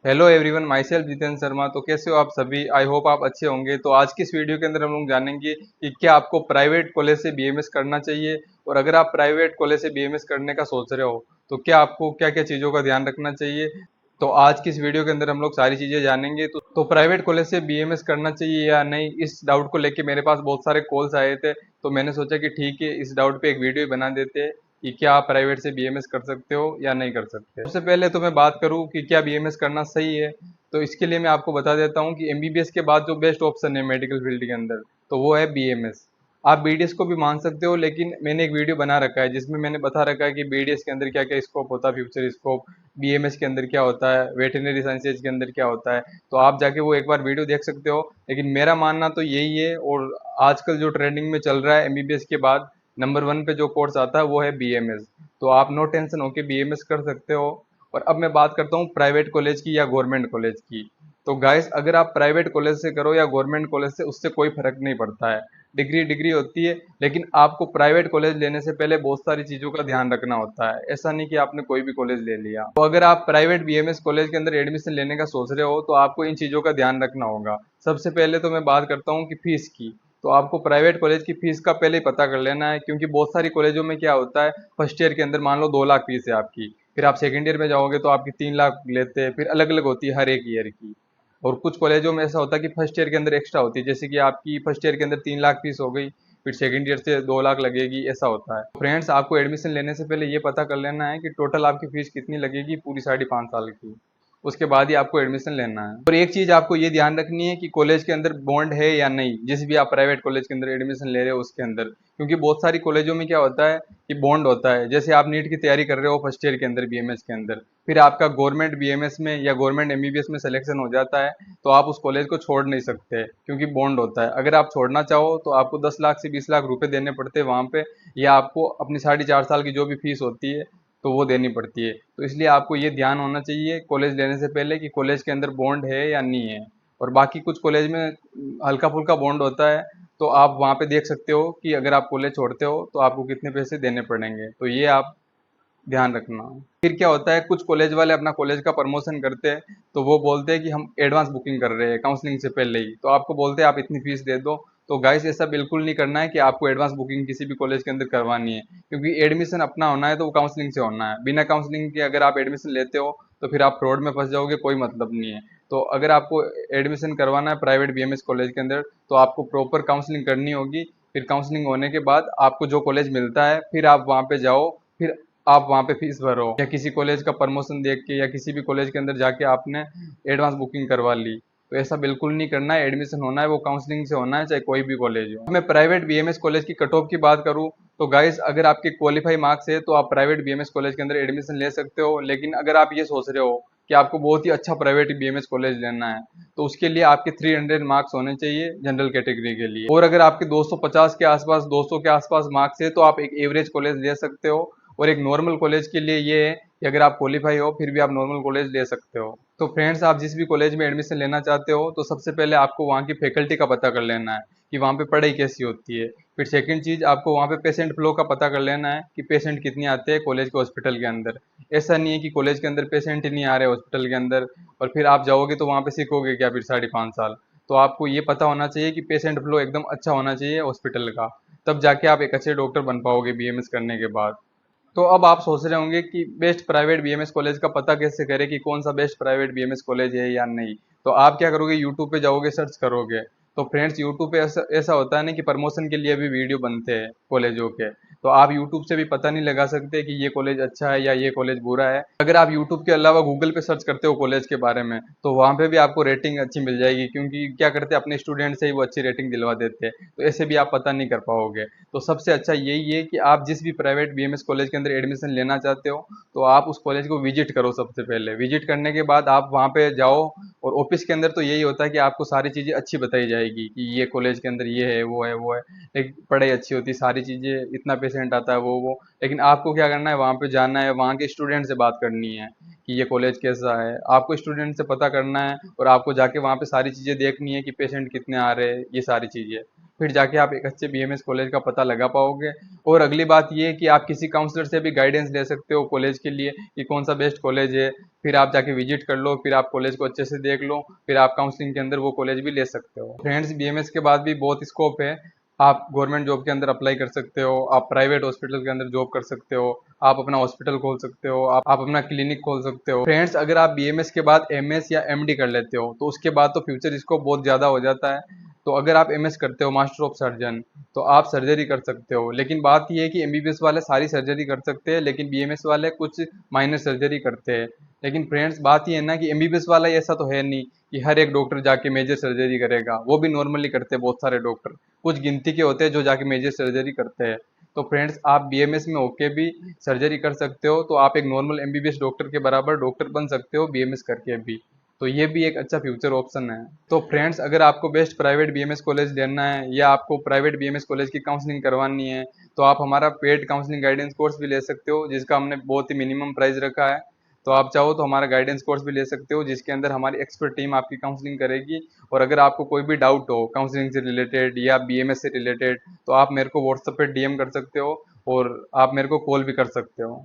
Hello everyone, my self Jitendra Sharma. तो कैसे हो आप सभी? आई होप आप अच्छे होंगे। तो आज की इस वीडियो के अंदर हम लोग जानेंगे कि क्या आपको प्राइवेट कॉलेज से बीएमएस करना चाहिए, और अगर आप प्राइवेट कॉलेज से बीएमएस करने का सोच रहे हो तो क्या आपको क्या क्या चीज़ों का ध्यान रखना चाहिए। तो आज की इस वीडियो के अंदर हम लोग सारी चीज़ें जानेंगे। तो प्राइवेट कॉलेज से बीएमएस करना चाहिए या नहीं, इस डाउट को लेके मेरे पास बहुत सारे कॉल्स आए थे। तो मैंने सोचा कि ठीक है, इस डाउट पे एक वीडियो बना देते हैं कि क्या आप प्राइवेट से बीएमएस कर सकते हो या नहीं कर सकते। सबसे पहले तो मैं बात करूं कि क्या बीएमएस करना सही है, तो इसके लिए मैं आपको बता देता हूं कि एमबीबीएस के बाद जो बेस्ट ऑप्शन है मेडिकल फील्ड के अंदर, तो वो है बीएमएस। आप बीडीएस को भी मान सकते हो, लेकिन मैंने एक वीडियो बना रखा है जिसमें मैंने बता रखा है कि बीडीएस के अंदर क्या क्या स्कोप होता है, फ्यूचर स्कोप, बीएमएस के अंदर क्या होता है, वेटरनरी साइंसेज के अंदर क्या होता है। तो आप जाके वो एक बार वीडियो देख सकते हो। लेकिन मेरा मानना तो यही है, और आजकल जो ट्रेंडिंग में चल रहा है एमबीबीएस के बाद नंबर 1 पे जो कोर्स आता है वो है बीएमएस। तो आप नो टेंशन होके बीएमएस कर सकते हो। और अब मैं बात करता हूँ प्राइवेट कॉलेज की या गवर्नमेंट कॉलेज की। तो गाइस, अगर आप प्राइवेट कॉलेज से करो या गवर्नमेंट कॉलेज से, उससे कोई फर्क नहीं पड़ता है। डिग्री डिग्री होती है, लेकिन आपको प्राइवेट कॉलेज लेने से पहले बहुत सारी चीज़ों का ध्यान रखना होता है। ऐसा नहीं कि आपने कोई भी कॉलेज ले लिया। तो अगर आप प्राइवेट बीएमएस कॉलेज के अंदर एडमिशन लेने का सोच रहे हो तो आपको इन चीज़ों का ध्यान रखना होगा। सबसे पहले तो मैं बात करता हूँ कि फीस की। तो आपको प्राइवेट कॉलेज की फीस का पहले ही पता कर लेना है, क्योंकि बहुत सारी कॉलेजों में क्या होता है, फर्स्ट ईयर के अंदर मान लो 2 लाख फीस है आपकी, फिर आप सेकंड ईयर में जाओगे तो आपकी 3 लाख लेते हैं, फिर अलग अलग होती है हर एक ईयर की। और कुछ कॉलेजों में ऐसा होता है कि फर्स्ट ईयर के अंदर एक्स्ट्रा होती है, जैसे कि आपकी फर्स्ट ईयर के अंदर 3 लाख फीस हो गई, फिर सेकंड ईयर से 2 लाख लगेगी, ऐसा होता है। फ्रेंड्स, आपको एडमिशन लेने से पहले ये पता कर लेना है कि टोटल आपकी फीस कितनी लगेगी पूरी 5.5 साल की। उसके बाद ही आपको एडमिशन लेना है। और एक चीज आपको ये ध्यान रखनी है कि कॉलेज के अंदर बॉन्ड है या नहीं, जिस भी आप प्राइवेट कॉलेज के अंदर एडमिशन ले रहे हो उसके अंदर। क्योंकि बहुत सारी कॉलेजों में क्या होता है कि बॉन्ड होता है। जैसे आप नीट की तैयारी कर रहे हो फर्स्ट ईयर के अंदर बीएमएस के अंदर, फिर आपका गवर्नमेंट बीएमएस में या गवर्नमेंट एमबीबीएस में सिलेक्शन हो जाता है, तो आप उस कॉलेज को छोड़ नहीं सकते, क्योंकि बॉन्ड होता है। अगर आप छोड़ना चाहो तो आपको 10 लाख से 20 लाख रुपए देने पड़ते हैं वहां पे, या आपको अपनी 4.5 साल की जो भी फीस होती है तो वो देनी पड़ती है। तो इसलिए आपको ये ध्यान होना चाहिए कॉलेज लेने से पहले कि कॉलेज के अंदर बॉन्ड है या नहीं है। और बाकी कुछ कॉलेज में हल्का फुल्का बॉन्ड होता है, तो आप वहाँ पे देख सकते हो कि अगर आप कॉलेज छोड़ते हो तो आपको कितने पैसे देने पड़ेंगे। तो ये आप ध्यान रखना। फिर क्या होता है, कुछ कॉलेज वाले अपना कॉलेज का प्रमोशन करते हैं, तो वो बोलते हैं कि हम एडवांस बुकिंग कर रहे हैं काउंसलिंग से पहले ही, तो आपको बोलते हैं आप इतनी फीस दे दो। तो गाइस, ऐसा बिल्कुल नहीं करना है कि आपको एडवांस बुकिंग किसी भी कॉलेज के अंदर करवानी है, क्योंकि एडमिशन अपना होना है तो वो काउंसलिंग से होना है। बिना काउंसलिंग के अगर आप एडमिशन लेते हो तो फिर आप फ्रॉड में फंस जाओगे, कोई मतलब नहीं है। तो अगर आपको एडमिशन करवाना है प्राइवेट बीएमएस कॉलेज के अंदर, तो आपको प्रॉपर काउंसलिंग करनी होगी। फिर काउंसलिंग होने के बाद आपको जो कॉलेज मिलता है, फिर आप वहाँ पे जाओ, फिर आप वहाँ पे फीस भरो, या किसी कॉलेज का प्रमोशन देख के या किसी भी कॉलेज के अंदर जाके आपने एडवांस बुकिंग करवा ली। तो ऐसा बिल्कुल नहीं करना है। एडमिशन होना है वो काउंसलिंग से होना है, चाहे कोई भी कॉलेज हो। मैं प्राइवेट बीएमएस कॉलेज की कट ऑफ की बात करूँ तो गाइस, अगर आपके क्वालिफाई मार्क्स है तो आप प्राइवेट बीएमएस कॉलेज के अंदर एडमिशन ले सकते हो। लेकिन अगर आप ये सोच रहे हो कि आपको बहुत ही अच्छा प्राइवेट बीएमएस कॉलेज लेना है, तो उसके लिए आपके 300 मार्क्स होने चाहिए जनरल कैटेगरी के लिए। और अगर आपके 250 के आसपास, 200 के आसपास मार्क्स है, तो आप एक एवरेज कॉलेज ले सकते हो। और एक नॉर्मल कॉलेज के लिए ये है कि अगर आप क्वालिफाई हो फिर भी आप नॉर्मल कॉलेज ले सकते हो। तो फ्रेंड्स, आप जिस भी कॉलेज में एडमिशन लेना चाहते हो तो सबसे पहले आपको वहाँ की फैकल्टी का पता कर लेना है कि वहाँ पे पढ़ाई कैसी होती है। फिर सेकंड चीज़, आपको वहाँ पे पेशेंट फ्लो का पता कर लेना है कि पेशेंट कितने आते हैं कॉलेज के हॉस्पिटल के अंदर। ऐसा नहीं है कि कॉलेज के अंदर पेशेंट ही नहीं आ रहे हॉस्पिटल के अंदर, और फिर आप जाओगे तो वहाँ पे सीखोगे क्या फिर 5.5 साल। तो आपको ये पता होना चाहिए कि पेशेंट फ्लो एकदम अच्छा होना चाहिए हॉस्पिटल का, तब जाके आप एक अच्छे डॉक्टर बन पाओगे बीएमएस करने के बाद। तो अब आप सोच रहे होंगे कि बेस्ट प्राइवेट बीएमएस कॉलेज का पता कैसे करें कि कौन सा बेस्ट प्राइवेट बीएमएस कॉलेज है या नहीं। तो आप क्या करोगे, यूट्यूब पे जाओगे, सर्च करोगे। तो फ्रेंड्स, यूट्यूब पे ऐसा ऐसा होता है ना कि प्रमोशन के लिए भी वीडियो बनते हैं कॉलेजों के। तो आप यूट्यूब से भी पता नहीं लगा सकते कि ये कॉलेज अच्छा है या ये कॉलेज बुरा है। अगर आप यूट्यूब के अलावा गूगल पे सर्च करते हो कॉलेज के बारे में, तो वहाँ पे भी आपको रेटिंग अच्छी मिल जाएगी, क्योंकि क्या करते हैं अपने स्टूडेंट से ही वो अच्छी रेटिंग दिलवा देते हैं। तो ऐसे भी आप पता नहीं कर पाओगे। तो सबसे अच्छा यही है कि आप जिस भी प्राइवेट बीएमएस कॉलेज के अंदर एडमिशन लेना चाहते हो, तो आप उस कॉलेज को विजिट करो। सबसे पहले विजिट करने के बाद आप वहाँ पे जाओ। और ऑफिस के अंदर तो यही होता है कि आपको सारी चीज़ें अच्छी बताई जाएगी कि ये कॉलेज के अंदर ये है वो है वो है, लेकिन पढ़ाई अच्छी होती है, सारी चीज़ें, इतना पेशेंट आता है वो। लेकिन आपको क्या करना है, वहाँ पे जाना है, वहाँ के स्टूडेंट से बात करनी है कि ये कॉलेज कैसा है। आपको स्टूडेंट से पता करना है और आपको जाके वहाँ पे सारी चीज़ें देखनी है कि पेशेंट कितने आ रहे हैं, ये सारी चीज़ें। फिर जाके आप एक अच्छे बीएमएस कॉलेज का पता लगा पाओगे। और अगली बात ये है कि आप किसी काउंसलर से भी गाइडेंस ले सकते हो कॉलेज के लिए कि कौन सा बेस्ट कॉलेज है। फिर आप जाके विजिट कर लो, फिर आप कॉलेज को अच्छे से देख लो, फिर आप काउंसलिंग के अंदर वो कॉलेज भी ले सकते हो। फ्रेंड्स, बीएमएस के बाद भी बहुत स्कोप है। आप गवर्नमेंट जॉब के अंदर अप्लाई कर सकते हो, आप प्राइवेट हॉस्पिटल के अंदर जॉब कर सकते हो, आप अपना हॉस्पिटल खोल सकते हो, आप अपना क्लिनिक खोल सकते हो। फ्रेंड्स, अगर आप बीएमएस के बाद एमएस या एमडी कर लेते हो तो उसके बाद तो फ्यूचर स्कोप बहुत ज़्यादा हो जाता है। तो अगर आप एमएस करते हो, मास्टर ऑफ सर्जन, तो आप सर्जरी कर सकते हो। लेकिन बात यह है कि एमबीबीएस वाले सारी सर्जरी कर सकते हैं, लेकिन बीएमएस वाले कुछ माइनर सर्जरी करते हैं। लेकिन फ्रेंड्स, बात यह है ना कि एमबीबीएस वाला ऐसा तो है नहीं कि हर एक डॉक्टर जाके मेजर सर्जरी करेगा। वो भी नॉर्मली करते हैं बहुत सारे डॉक्टर, कुछ गिनती के होते हैं जो जाके मेजर सर्जरी करते हैं। तो फ्रेंड्स, आप बीएमएस में होके भी सर्जरी कर सकते हो, तो आप एक नॉर्मल एमबीबीएस डॉक्टर के बराबर डॉक्टर बन सकते हो बीएमएस करके भी। तो ये भी एक अच्छा फ्यूचर ऑप्शन है। तो फ्रेंड्स, अगर आपको बेस्ट प्राइवेट बीएमएस कॉलेज लेना है या आपको प्राइवेट बीएमएस कॉलेज की काउंसलिंग करवानी है, तो आप हमारा पेड काउंसलिंग गाइडेंस कोर्स भी ले सकते हो, जिसका हमने बहुत ही मिनिमम प्राइस रखा है। तो आप चाहो तो हमारा गाइडेंस कोर्स भी ले सकते हो, जिसके अंदर हमारी एक्सपर्ट टीम आपकी काउंसलिंग करेगी। और अगर आपको कोई भी डाउट हो काउंसलिंग से रिलेटेड या बीएमएस से रिलेटेड, तो आप मेरे को व्हाट्सएप पे डीएम कर सकते हो और आप मेरे को कॉल भी कर सकते हो।